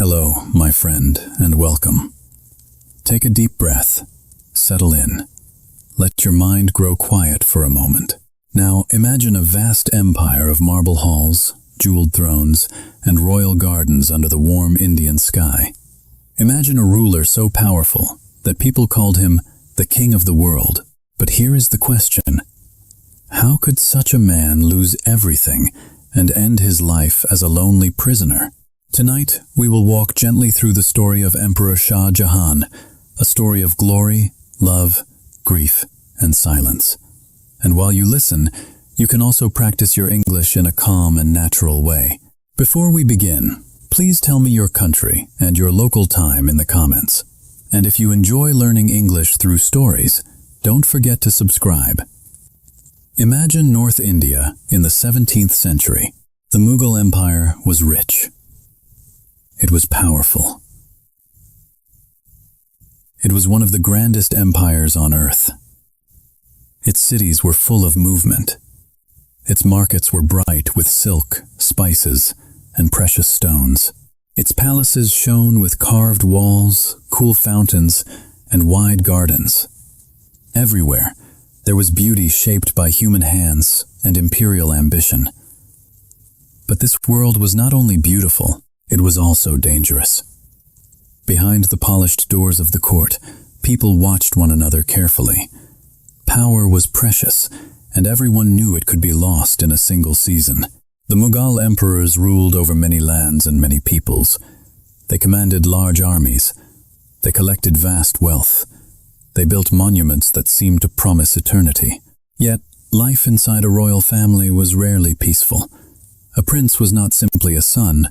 Hello, my friend, and welcome. Take a deep breath, settle in. Let your mind grow quiet for a moment. Now imagine a vast empire of marble halls, jeweled thrones, and royal gardens under the warm Indian sky. Imagine a ruler so powerful that people called him the king of the world. But here is the question. How could such a man lose everything and end his life as a lonely prisoner? Tonight, we will walk gently through the story of Emperor Shah Jahan, a story of glory, love, grief, and silence. And while you listen, you can also practice your English in a calm and natural way. Before we begin, please tell me your country and your local time in the comments. And if you enjoy learning English through stories, don't forget to subscribe. Imagine North India in the 17th century. The Mughal Empire was rich. It was powerful. It was one of the grandest empires on earth. Its cities were full of movement. Its markets were bright with silk, spices, and precious stones. Its palaces shone with carved walls, cool fountains, and wide gardens. Everywhere, there was beauty shaped by human hands and imperial ambition. But this world was not only beautiful, it was also dangerous. Behind the polished doors of the court, people watched one another carefully. Power was precious, and everyone knew it could be lost in a single season. The Mughal emperors ruled over many lands and many peoples. They commanded large armies. They collected vast wealth. They built monuments that seemed to promise eternity. Yet, life inside a royal family was rarely peaceful. A prince was not simply a son.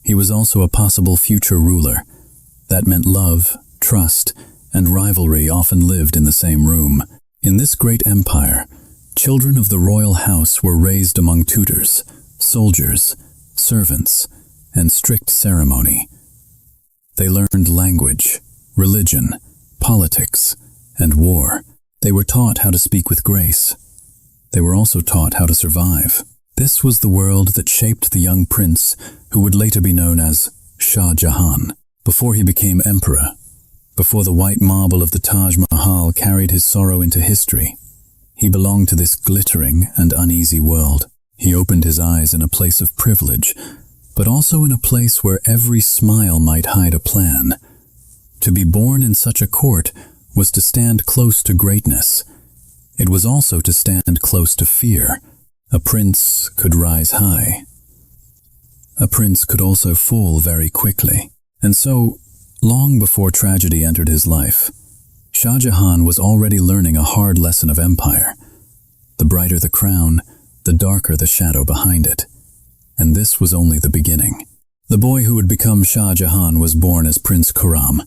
He was also a possible future ruler. That meant love, trust, and rivalry often lived in the same room. In this great empire, children of the royal house were raised among tutors, soldiers, servants, and strict ceremony. They learned language, religion, politics, and war. They were taught how to speak with grace. They were also taught how to survive. This was the world that shaped the young prince who would later be known as Shah Jahan. Before he became emperor, before the white marble of the Taj Mahal carried his sorrow into history, he belonged to this glittering and uneasy world. He opened his eyes in a place of privilege, but also in a place where every smile might hide a plan. To be born in such a court was to stand close to greatness. It was also to stand close to fear. A prince could rise high. A prince could also fall very quickly. And so, long before tragedy entered his life, Shah Jahan was already learning a hard lesson of empire. The brighter the crown, the darker the shadow behind it. And this was only the beginning. The boy who would become Shah Jahan was born as Prince Khurram.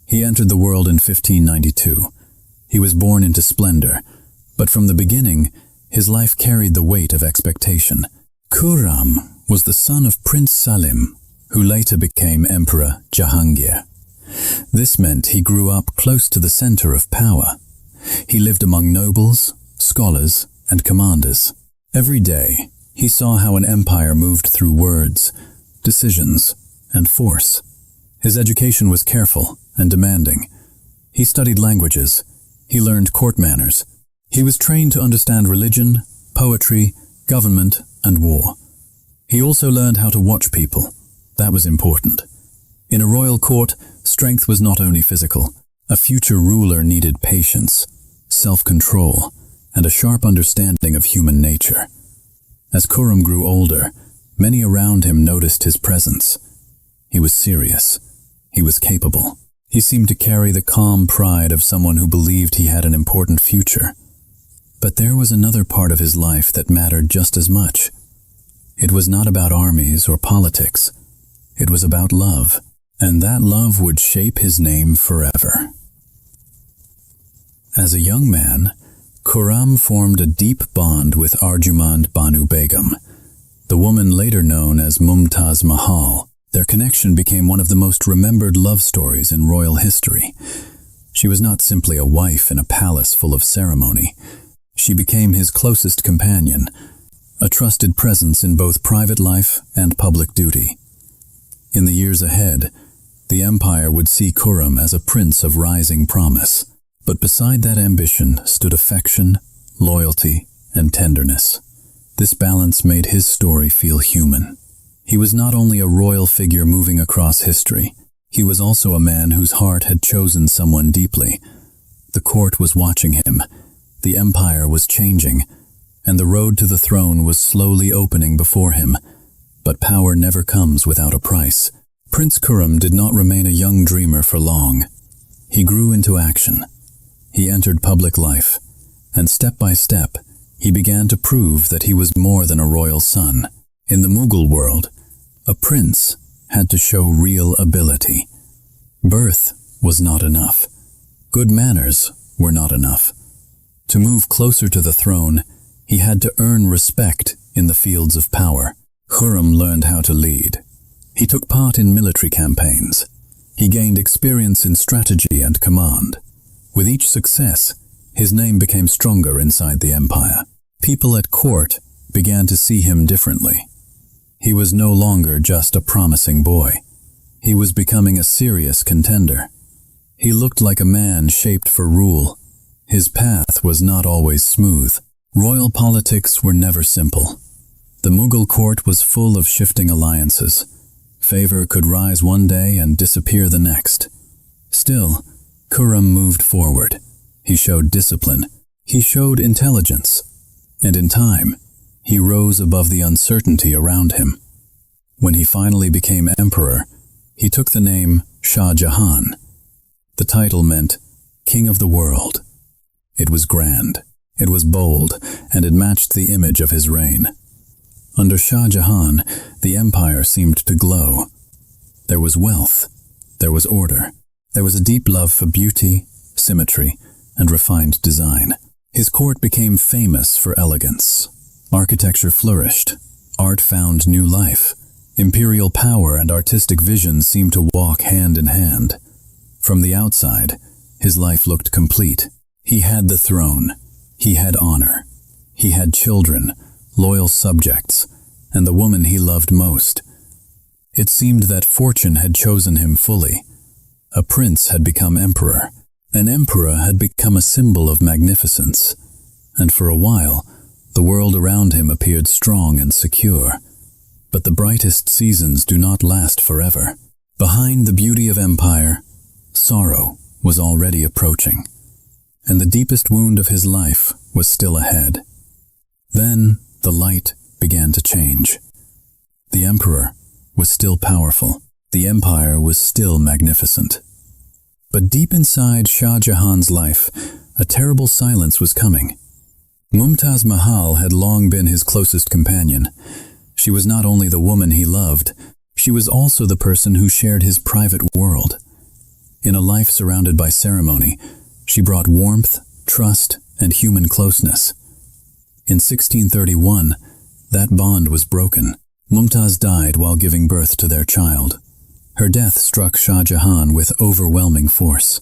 He entered the world in 1592. He was born into splendor, but from the beginning, his life carried the weight of expectation. Khurram was the son of Prince Salim, who later became Emperor Jahangir. This meant he grew up close to the center of power. He lived among nobles, scholars, and commanders. Every day, he saw how an empire moved through words, decisions, and force. His education was careful and demanding. He studied languages. He learned court manners. He was trained to understand religion, poetry, government, and war. He also learned how to watch people. That was important. In a royal court, strength was not only physical. A future ruler needed patience, self-control, and a sharp understanding of human nature. As Khurram grew older, many around him noticed his presence. He was serious. He was capable. He seemed to carry the calm pride of someone who believed he had an important future. But there was another part of his life that mattered just as much. It was not about armies or politics. It was about love, and that love would shape his name forever. As a young man, Khurram formed a deep bond with Arjumand Banu Begum, the woman later known as Mumtaz Mahal. Their connection became one of the most remembered love stories in royal history. She was not simply a wife in a palace full of ceremony. She became his closest companion, a trusted presence in both private life and public duty. In the years ahead, the empire would see Khurram as a prince of rising promise. But beside that ambition stood affection, loyalty, and tenderness. This balance made his story feel human. He was not only a royal figure moving across history, he was also a man whose heart had chosen someone deeply. The court was watching him, the empire was changing, and the road to the throne was slowly opening before him. But power never comes without a price. Prince Khurram did not remain a young dreamer for long. He grew into action. He entered public life, and step by step, he began to prove that he was more than a royal son. In the Mughal world, a prince had to show real ability. Birth was not enough. Good manners were not enough. To move closer to the throne, he had to earn respect in the fields of power. Khurram learned how to lead. He took part in military campaigns. He gained experience in strategy and command. With each success, his name became stronger inside the empire. People at court began to see him differently. He was no longer just a promising boy. He was becoming a serious contender. He looked like a man shaped for rule. His path was not always smooth. Royal politics were never simple. The Mughal court was full of shifting alliances. Favor could rise one day and disappear the next. Still, Khurram moved forward. He showed discipline. He showed intelligence. And in time, he rose above the uncertainty around him. When he finally became emperor, he took the name Shah Jahan. The title meant King of the World. It was grand, it was bold, and it matched the image of his reign. Under Shah Jahan, the empire seemed to glow. There was wealth, there was order, there was a deep love for beauty, symmetry, and refined design. His court became famous for elegance. Architecture flourished, art found new life. Imperial power and artistic vision seemed to walk hand in hand. From the outside, his life looked complete. He had the throne, he had honor, he had children, loyal subjects, and the woman he loved most. It seemed that fortune had chosen him fully. A prince had become emperor. An emperor had become a symbol of magnificence. And for a while, the world around him appeared strong and secure. But the brightest seasons do not last forever. Behind the beauty of empire, sorrow was already approaching. And the deepest wound of his life was still ahead. Then the light began to change. The emperor was still powerful. The empire was still magnificent. But deep inside Shah Jahan's life, a terrible silence was coming. Mumtaz Mahal had long been his closest companion. She was not only the woman he loved, she was also the person who shared his private world. In a life surrounded by ceremony, she brought warmth, trust, and human closeness. In 1631, that bond was broken. Mumtaz died while giving birth to their child. Her death struck Shah Jahan with overwhelming force.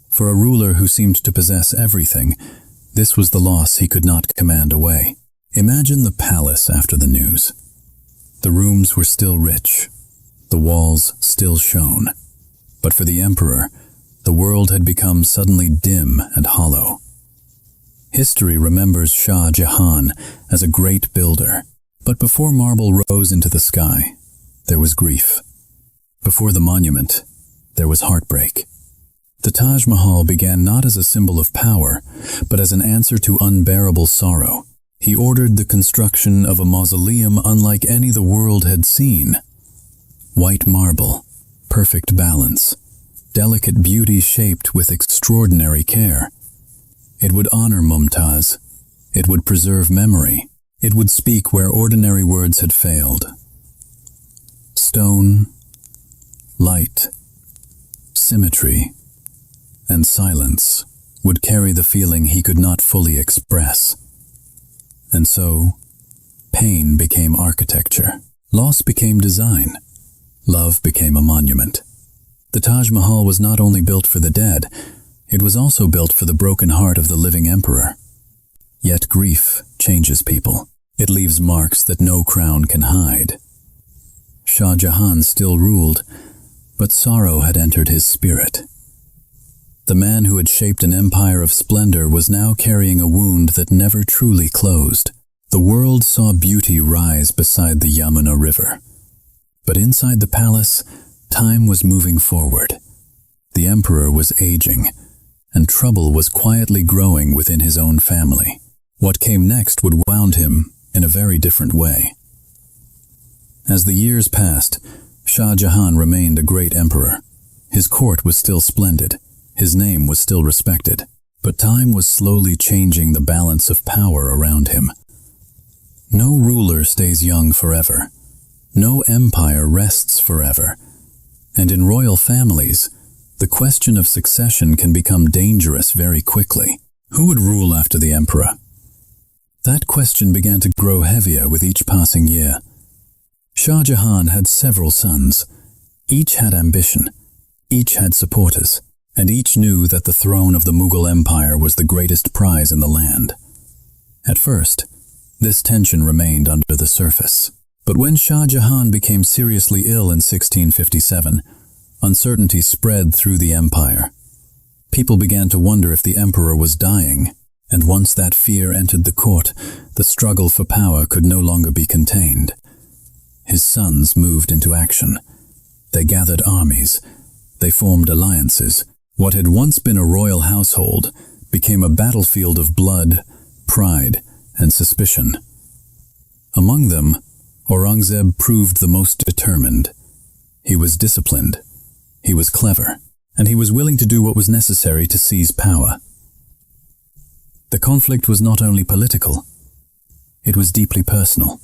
For a ruler who seemed to possess everything, this was the loss he could not command away. Imagine the palace after the news. The rooms were still rich. The walls still shone. But for the emperor, the world had become suddenly dim and hollow. History remembers Shah Jahan as a great builder. But before marble rose into the sky, there was grief. Before the monument, there was heartbreak. The Taj Mahal began not as a symbol of power, but as an answer to unbearable sorrow. He ordered the construction of a mausoleum unlike any the world had seen. White marble, perfect balance, delicate beauty shaped with extraordinary care. It would honor Mumtaz. It would preserve memory. It would speak where ordinary words had failed. Stone, light, symmetry, and silence would carry the feeling he could not fully express. And so, pain became architecture. Loss became design. Love became a monument. The Taj Mahal was not only built for the dead, it was also built for the broken heart of the living emperor. Yet grief changes people. It leaves marks that no crown can hide. Shah Jahan still ruled, but sorrow had entered his spirit. The man who had shaped an empire of splendor was now carrying a wound that never truly closed. The world saw beauty rise beside the Yamuna River. But inside the palace, time was moving forward. The emperor was aging, and trouble was quietly growing within his own family. What came next would wound him in a very different way. As the years passed, Shah Jahan remained a great emperor. His court was still splendid. His name was still respected. But time was slowly changing the balance of power around him. No ruler stays young forever. No empire rests forever. And in royal families, the question of succession can become dangerous very quickly. Who would rule after the emperor? That question began to grow heavier with each passing year. Shah Jahan had several sons. Each had ambition, each had supporters, and each knew that the throne of the Mughal Empire was the greatest prize in the land. At first, this tension remained under the surface. But when Shah Jahan became seriously ill in 1657, uncertainty spread through the empire. People began to wonder if the emperor was dying, and once that fear entered the court, the struggle for power could no longer be contained. His sons moved into action. They gathered armies. They formed alliances. What had once been a royal household became a battlefield of blood, pride, and suspicion. Among them, Aurangzeb proved the most determined. He was disciplined, he was clever, and he was willing to do what was necessary to seize power. The conflict was not only political, it was deeply personal.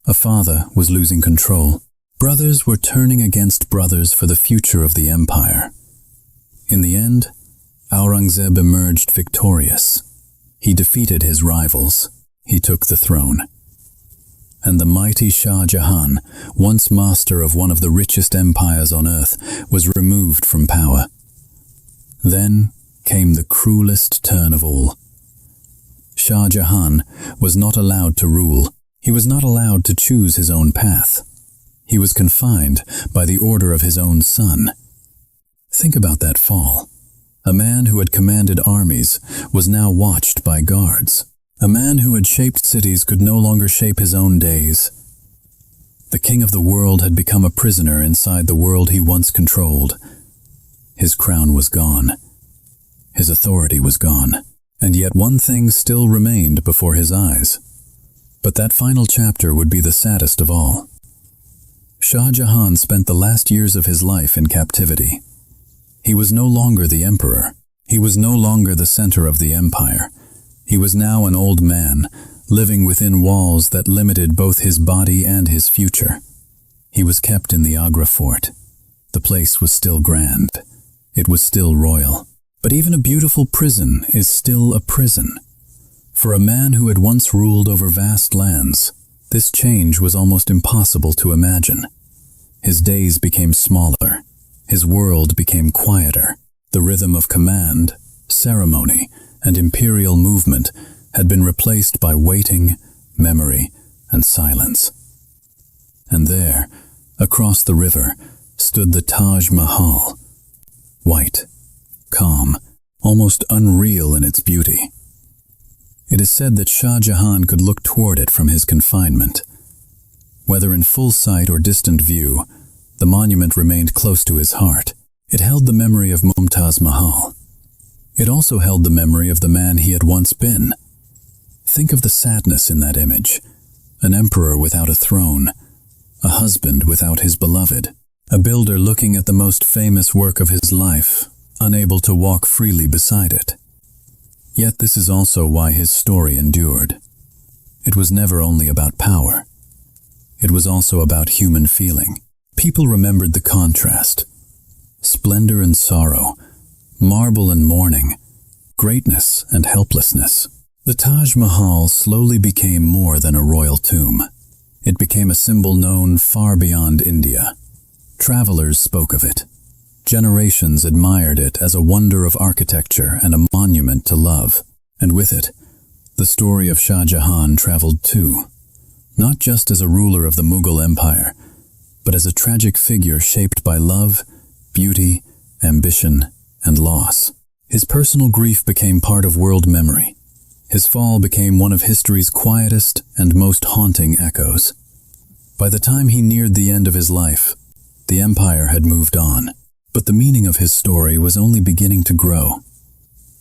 A father was losing control. Brothers were turning against brothers for the future of the empire. In the end, Aurangzeb emerged victorious. He defeated his rivals. He took the throne. And the mighty Shah Jahan, once master of one of the richest empires on earth, was removed from power. Then came the cruelest turn of all. Shah Jahan was not allowed to rule. He was not allowed to choose his own path. He was confined by the order of his own son. Think about that fall. A man who had commanded armies was now watched by guards. A man who had shaped cities could no longer shape his own days. The king of the world had become a prisoner inside the world he once controlled. His crown was gone. His authority was gone. And yet one thing still remained before his eyes. But that final chapter would be the saddest of all. Shah Jahan spent the last years of his life in captivity. He was no longer the emperor. He was no longer the center of the empire. He was now an old man, living within walls that limited both his body and his future. He was kept in the Agra fort. The place was still grand. It was still royal. But even a beautiful prison is still a prison. For a man who had once ruled over vast lands, this change was almost impossible to imagine. His days became smaller. His world became quieter. The rhythm of command, ceremony, and imperial movement had been replaced by waiting, memory, and silence. And there, across the river, stood the Taj Mahal, white, calm, almost unreal in its beauty. It is said that Shah Jahan could look toward it from his confinement. Whether in full sight or distant view, the monument remained close to his heart. It held the memory of Mumtaz Mahal. It also held the memory of the man he had once been. Think of the sadness in that image. An emperor without a throne, a husband without his beloved, a builder looking at the most famous work of his life, unable to walk freely beside it. Yet this is also why his story endured. It was never only about power. It was also about human feeling. People remembered the contrast. Splendor and sorrow, marble and mourning, greatness and helplessness. The Taj Mahal slowly became more than a royal tomb. It became a symbol known far beyond India. Travelers spoke of it. Generations admired it as a wonder of architecture and a monument to love. And with it, the story of Shah Jahan traveled too. Not just as a ruler of the Mughal Empire, but as a tragic figure shaped by love, beauty, ambition, and loss. His personal grief became part of world memory. His fall became one of history's quietest and most haunting echoes. By the time he neared the end of his life, the empire had moved on, but the meaning of his story was only beginning to grow.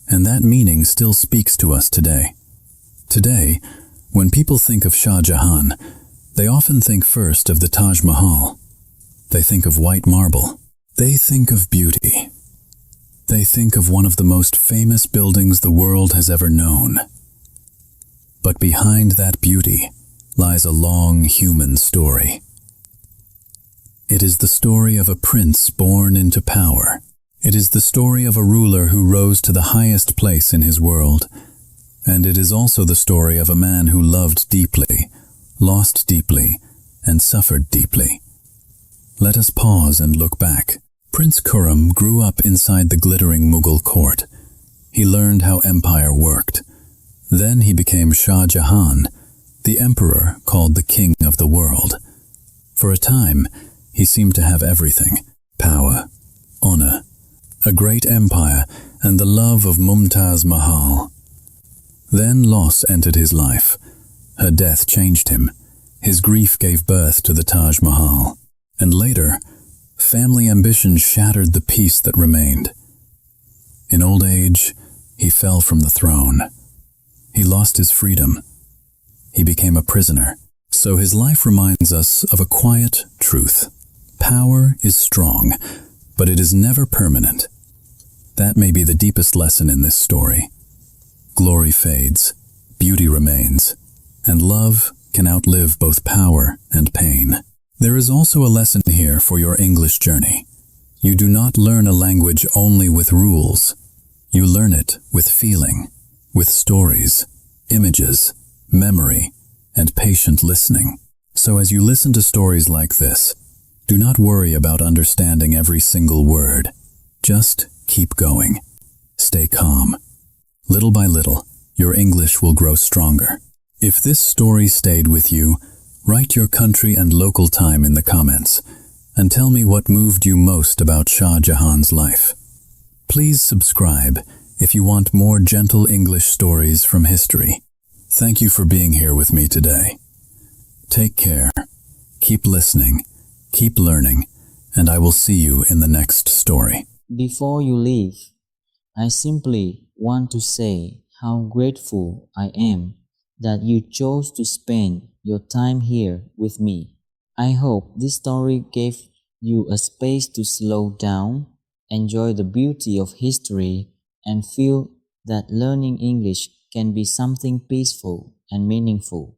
And that meaning still speaks to us today. Today, when people think of Shah Jahan, they often think first of the Taj Mahal. They think of white marble. They think of beauty. They think of one of the most famous buildings the world has ever known. But behind that beauty lies a long human story. It is the story of a prince born into power. It is the story of a ruler who rose to the highest place in his world. And it is also the story of a man who loved deeply, lost deeply, and suffered deeply. Let us pause and look back. Prince Khurram grew up inside the glittering Mughal court. He learned how empire worked. Then he became Shah Jahan, the emperor called the king of the world. For a time, he seemed to have everything: power, honor, a great empire, and the love of Mumtaz Mahal. Then loss entered his life. Her death changed him. His grief gave birth to the Taj Mahal. And later, family ambition shattered the peace that remained. In old age, he fell from the throne. He lost his freedom. He became a prisoner. So his life reminds us of a quiet truth. Power is strong, but it is never permanent. That may be the deepest lesson in this story. Glory fades, beauty remains, and love can outlive both power and pain. There is also a lesson here for your English journey. You do not learn a language only with rules. You learn it with feeling, with stories, images, memory, and patient listening. So as you listen to stories like this, do not worry about understanding every single word. Just keep going. Stay calm. Little by little, your English will grow stronger. If this story stayed with you, write your country and local time in the comments, and tell me what moved you most about Shah Jahan's life. Please subscribe if you want more gentle English stories from history. Thank you for being here with me today. Take care, keep listening, keep learning, and I will see you in the next story. Before you leave, I simply want to say how grateful I am that you chose to spend your time here with me. I hope this story gave you a space to slow down, enjoy the beauty of history, and feel that learning English can be something peaceful and meaningful.